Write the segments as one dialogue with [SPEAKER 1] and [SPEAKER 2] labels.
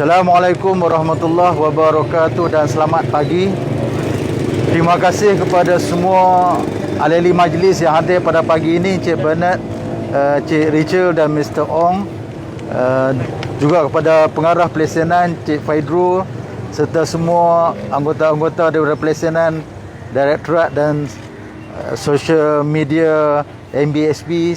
[SPEAKER 1] Assalamualaikum warahmatullahi wabarakatuh dan selamat pagi. Terima kasih kepada semua ahli majlis yang hadir pada pagi ini, Cik Bernard, Cik Rachel dan Mr. Ong. Juga kepada pengarah pelesenan Cik Faidrul serta semua anggota-anggota daripada pelesenan, Direktorat dan Social Media MBSP,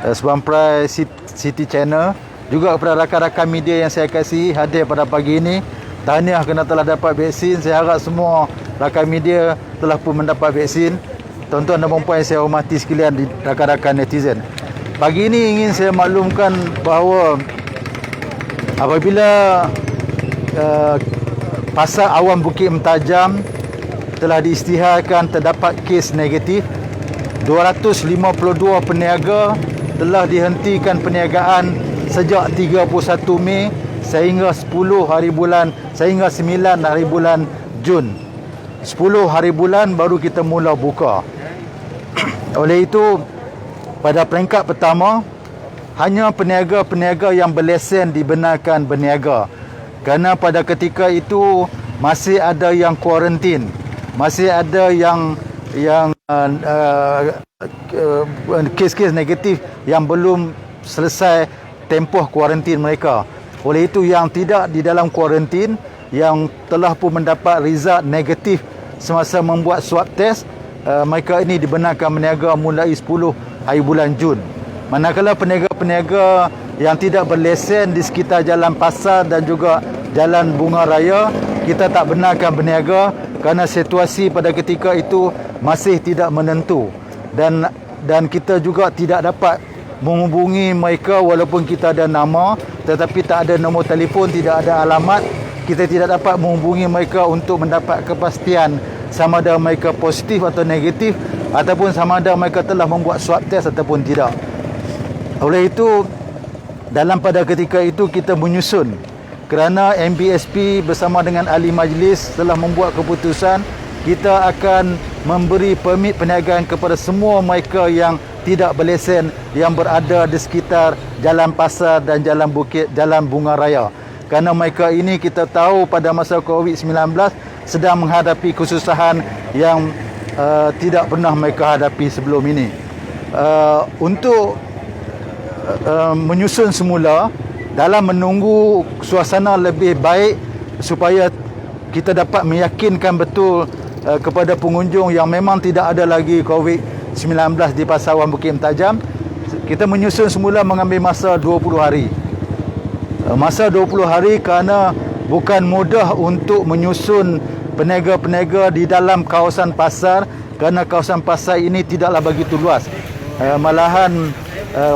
[SPEAKER 1] Sebangprai City Channel. Juga kepada rakan-rakan media yang saya kasihi hadir pada pagi ini. Tahniah kerana telah dapat vaksin. Saya harap semua rakan media telah pun mendapat vaksin. Tuan-tuan dan puan-puan yang saya hormati sekalian, rakan-rakan netizen. Pagi ini ingin saya maklumkan bahawa apabila Pasar Awam Bukit Mentajam telah diisytiharkan terdapat kes negatif, 252 peniaga telah dihentikan perniagaan sejak 31 Mei sehingga 9 hari bulan Jun. 10 hari bulan baru kita mula buka. Oleh itu, pada peringkat pertama, hanya peniaga-peniaga yang berlesen dibenarkan berniaga. Kerana pada ketika itu masih ada yang kuarantin, masih ada yang kes-kes negatif yang belum selesai tempoh kuarantin mereka. Oleh itu, yang tidak di dalam kuarantin, yang telah pun mendapat result negatif semasa membuat swab test, mereka ini dibenarkan berniaga mulai 10 hari bulan Jun. Manakala peniaga-peniaga yang tidak berlesen di sekitar jalan pasar dan juga jalan bunga raya, kita tak benarkan berniaga kerana situasi pada ketika itu masih tidak menentu, dan kita juga tidak dapat menghubungi mereka walaupun kita ada nama tetapi tak ada nombor telefon, tidak ada alamat. Kita tidak dapat menghubungi mereka untuk mendapat kepastian sama ada mereka positif atau negatif, ataupun sama ada mereka telah membuat swab test ataupun tidak. Oleh itu, dalam pada ketika itu kita menyusun, kerana MBSP bersama dengan ahli majlis telah membuat keputusan, kita akan memberi permit perniagaan kepada semua mereka yang tidak berlesen yang berada di sekitar jalan pasar dan jalan bunga raya. Kerana mereka ini kita tahu pada masa COVID-19 sedang menghadapi kesusahan yang tidak pernah mereka hadapi sebelum ini. Untuk menyusun semula, dalam menunggu suasana lebih baik supaya kita dapat meyakinkan betul kepada pengunjung yang memang tidak ada lagi COVID-19 di Pasar Awam Bukit Mentajam, kita menyusun semula mengambil masa 20 hari. Masa 20 hari kerana bukan mudah untuk menyusun peniaga-peniaga di dalam kawasan pasar, kerana kawasan pasar ini tidaklah begitu luas. Malahan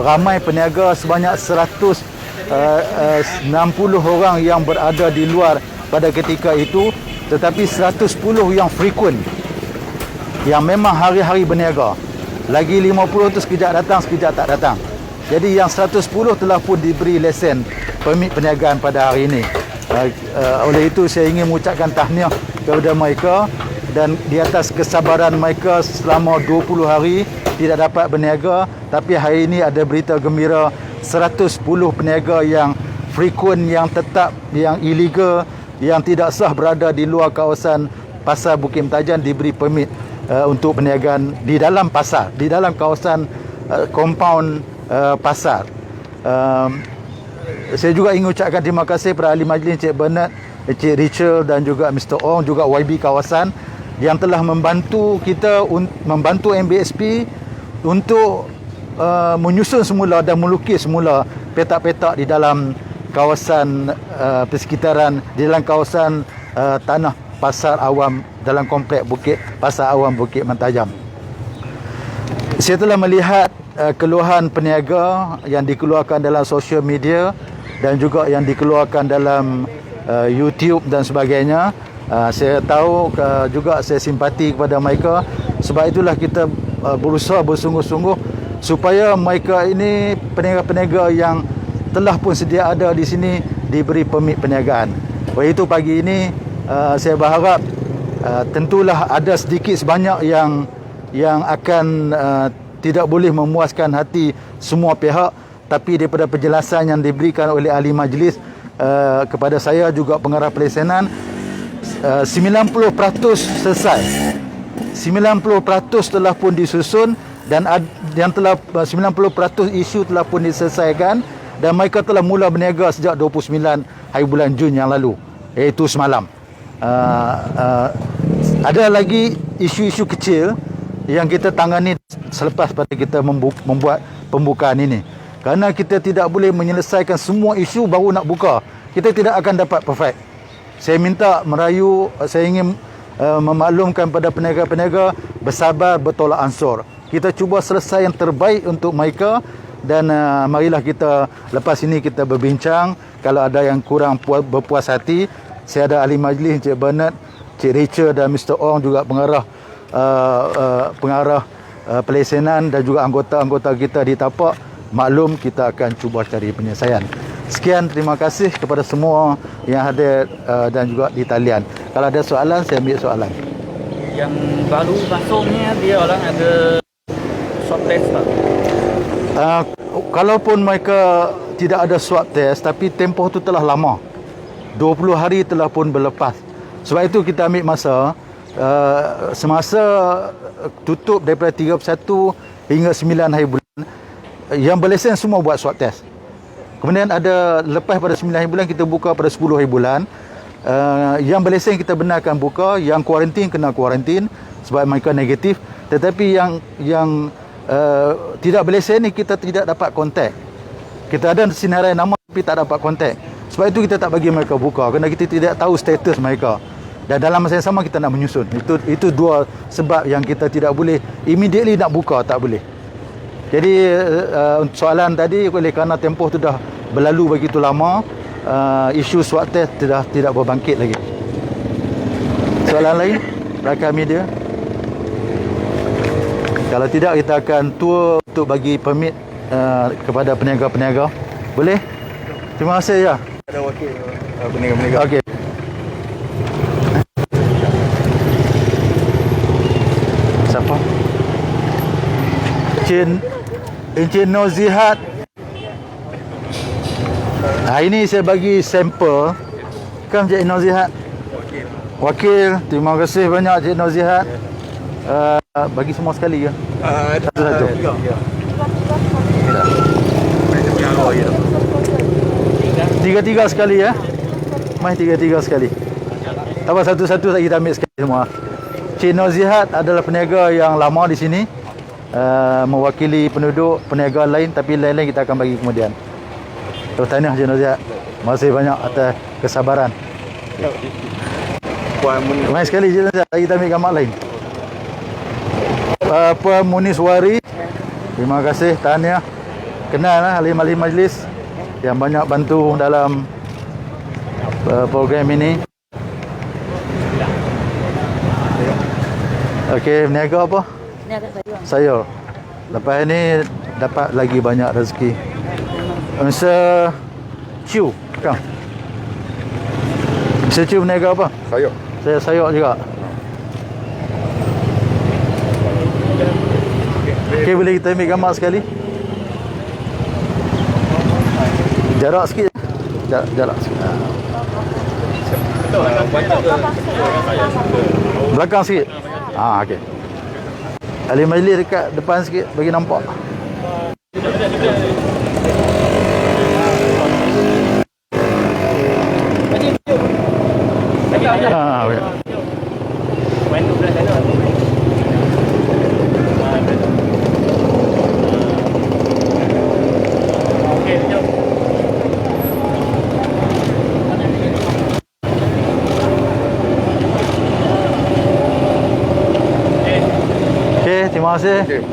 [SPEAKER 1] ramai peniaga sebanyak 160 orang yang berada di luar pada ketika itu, tetapi 110 yang frequent, yang memang hari-hari berniaga. Lagi 50 tu sekejap datang, sekejap tak datang. Jadi yang 110 telah pun diberi lesen permit perniagaan pada hari ini. Oleh itu saya ingin mengucapkan tahniah kepada mereka, dan di atas kesabaran mereka selama 20 hari tidak dapat berniaga, tapi hari ini ada berita gembira, 110 peniaga yang frequent, yang tetap, yang illegal, yang tidak sah berada di luar kawasan Pasar Bukit Mentajam diberi permit untuk perniagaan di dalam pasar, di dalam kawasan kompaun pasar. Saya juga ingin ucapkan terima kasih kepada ahli majlis Cik Bernard, Cik Rachel dan juga Mr. Ong, juga YB kawasan yang telah membantu kita, membantu MBSP untuk menyusun semula dan melukis semula petak-petak di dalam kawasan persekitaran, di dalam kawasan tanah Pasar Awam, dalam komplek Pasar Awam Bukit Mentajam. Saya telah melihat keluhan peniaga yang dikeluarkan dalam social media dan juga yang dikeluarkan dalam YouTube dan sebagainya. Saya tahu juga, saya simpati kepada mereka. Sebab itulah kita berusaha bersungguh-sungguh supaya mereka ini, peniaga-peniaga yang telah pun sedia ada di sini, diberi permit perniagaan. Oleh itu pagi ini saya berharap tentulah ada sedikit sebanyak yang akan tidak boleh memuaskan hati semua pihak, tapi daripada penjelasan yang diberikan oleh ahli majlis, kepada saya juga pengarah pelesenan, 90% selesai. 90% telah pun disusun dan yang telah 90% isu telah pun diselesaikan dan mereka telah mula berniaga sejak 29 hari bulan Jun yang lalu, iaitu semalam. Ada lagi isu-isu kecil yang kita tangani selepas pada kita membuat pembukaan ini. Kerana kita tidak boleh menyelesaikan semua isu baru nak buka, kita tidak akan dapat perfect. Saya minta merayu, saya ingin memaklumkan pada peniaga-peniaga bersabar, bertolak ansur. Kita cuba selesai yang terbaik untuk mereka dan marilah kita lepas ini kita berbincang. Kalau ada yang kurang berpuas hati, saya ada ahli majlis Encik Bernard, Cik Rachel dan Mr. Ong juga pengarah pelesenan dan juga anggota-anggota kita di tapak. Maklum, kita akan cuba cari penyelesaian. Sekian, terima kasih kepada semua yang hadir dan juga di talian. Kalau ada soalan, saya ambil soalan.
[SPEAKER 2] Yang baru masuk ni dia orang ada swab test tak?
[SPEAKER 1] Kalaupun mereka tidak ada swab test, tapi tempoh itu telah lama. 20 hari telah pun berlepas. Sebab itu kita ambil masa semasa tutup daripada 31 hingga 9 hari bulan, yang berlesen semua buat swab test. Kemudian ada lepas pada 9 hari bulan kita buka pada 10 hari bulan. Yang berlesen kita benarkan buka, yang kuarantin kena kuarantin sebab mereka negatif. Tetapi yang tidak berlesen ni kita tidak dapat kontak. Kita ada sinarai nama tapi tak dapat kontak. Sebab itu kita tak bagi mereka buka kerana kita tidak tahu status mereka. Dan dalam masa yang sama kita nak menyusun. Itu dua sebab yang kita tidak boleh immediately nak buka, tak boleh. Jadi soalan tadi oleh kerana tempoh tu dah berlalu begitu lama, isu swab test tidak berbangkit lagi. Soalan lain rakan media? Kalau tidak, kita akan tour untuk bagi permit kepada peniaga-peniaga. Boleh? Terima kasih ya.
[SPEAKER 3] Ada wakil peniaga-peniaga.
[SPEAKER 1] Okey. Siapa? Encik Nozihat. Hari ini saya bagi sampel. Kan Encik Nozihat? Wakil. Terima kasih banyak Encik Nozihat. Bagi semua sekali ke? Satu-satu. Tiga-tiga sekali ya. Mai tiga-tiga sekali. Tak apa, satu-satu lagi kita ambil sekali semua. Cik Nozihat adalah peniaga yang lama di sini. Mewakili penduduk peniaga lain, tapi lain-lain kita akan bagi kemudian. Tahniah Cik Nozihat. Terima kasih banyak atas kesabaran. Mai sekali Cik Nozihat, lagi kita ambil gambar lain. Puan Muniswari, terima kasih, tahniah. Kenal ahli-ahli majlis yang banyak bantu dalam program ini. Okey, berniaga apa?
[SPEAKER 4] Niaga
[SPEAKER 1] Sayur. Lepas ini dapat lagi banyak rezeki. Mr. Chiu, kan? Mr. Chiu berniaga apa?
[SPEAKER 3] Sayur.
[SPEAKER 1] Saya sayur juga. Okey, boleh kita ambil gambar sekali? Jarak sikit. Jarak sikit. Belakang sikit. Okey. Ahli majlis dekat depan sikit bagi nampak. Okey. Terima kasih.